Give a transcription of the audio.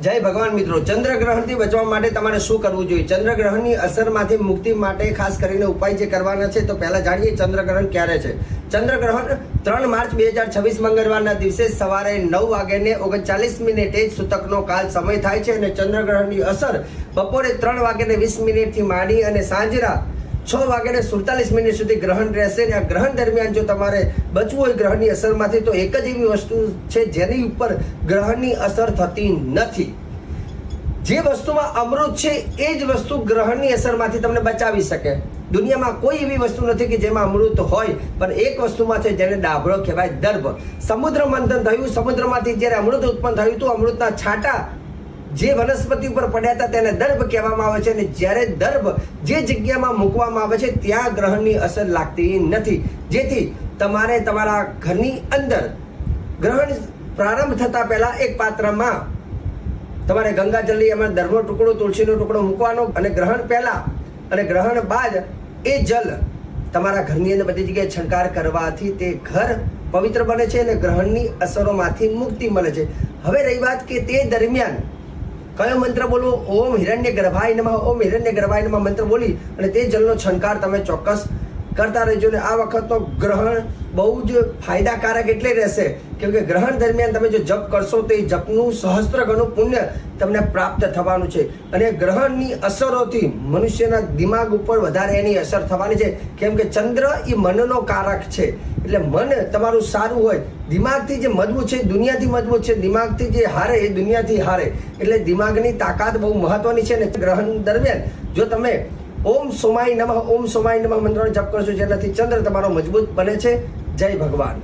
જય ભગવાન મિત્રો, ચંદ્રગ્રહણથી બચવા માટે તમારે શું કરવું જોઈએ? ચંદ્રગ્રહણની અસરમાંથી મુક્તિ માટે ખાસ કરીને ઉપાય જે કરવાના છે તો પહેલા જાણીએ ચંદ્રગ્રહણ ક્યારે છે. ચંદ્રગ્રહણ 3 માર્ચ 2026 મંગળવારના દિવસે સવારે 9:39 સૂતકનો કાલ સમય થાય છે અને ચંદ્રગ્રહણની અસર બપોરે 3:20 થી માંડી અને સાંજના 6:47 સુધી ગ્રહણ રહેશે. અને આ ગ્રહણ દરમિયાન જો તમારે બચવું હોય ગ્રહણની અસરમાંથી તો એક જ એવી વસ્તુ છે જેની ઉપર ગ્રહણની અસર થતી નથી. જે વસ્તુમાં અમૃત છે એ જ વસ્તુ ગ્રહણની અસરમાંથી તમને બચાવી શકે. દુનિયામાં કોઈ એવી વસ્તુ નથી કે જેમાં અમૃત હોય, પણ એક વસ્તુમાં છે જેને ડાભડો કહેવાય, દર્ભ. સમુદ્ર મંથન થયું, સમુદ્રમાંથી જ્યારે અમૃત ઉત્પન્ન થયું હતું, અમૃતના છાંટા જે વનસ્પતિ ઉપર પડ્યા હતા તેને દર્ભ કહેવામાં આવે છે. અને જ્યારે દર્ભ જે જગ્યામાં મૂકવામાં આવે છે ત્યાં ગ્રહણની અસર લાગતી નથી. જેથી તમારે તમારા ઘરની અંદર ગ્રહણ પ્રારંભ થતા પહેલા એક પાત્રમાં તમારે ગંગાજળની એમાં દર્ભનો ટુકડો, તુલસીનો ટુકડો મૂકવાનો અને ગ્રહણ પહેલા અને ગ્રહણ બાદ એ જલ તમારા ઘરની અંદર બધી જગ્યાએ છંટકાર કરવાથી તે ઘર પવિત્ર બને છે અને ગ્રહણની અસરોમાંથી મુક્તિ મળે છે. હવે રહી વાત કે તે દરમિયાન કયો મંત્ર બોલવો? ઓમ હિરણ્ય ગર્ભાય નમઃ, ઓમ હિરણ્ય ગર્ભાય નમઃ મંત્ર બોલી અને તે જલનો છંટકાર તમે ચોક્કસ કરતા રહેજો. ને આ વખતનો ગ્રહણ બહુ જ ફાયદાકારક એટલે રહેશે કેમ કે ગ્રહણ દરમિયાન તમે જો જપ કરશો તો એ જપનું સહસ્ત્ર ગણું પુણ્ય તમને પ્રાપ્ત થવાનું છે. અને ગ્રહણની અસરોથી મનુષ્યના દિમાગ ઉપર વધારે એની અસર થવાની છે કેમ કે ચંદ્ર એ મનનો કારક છે. એટલે મન તમારું સારું હોય, દિમાગથી જે મજબૂત છે દુનિયાથી મજબૂત છે, દિમાગથી જે હારે એ દુનિયાથી હારે. એટલે દિમાગની તાકાત બહુ મહત્વની છે. ને ગ્રહણ દરમિયાન જો તમે ઓમ સોમાય નમઃ, ઓમ સોમાય નમઃ મંત્રનો જપ કરશો જેનાથી ચંદ્ર તમારો મજબૂત બને છે. જય ભગવાન.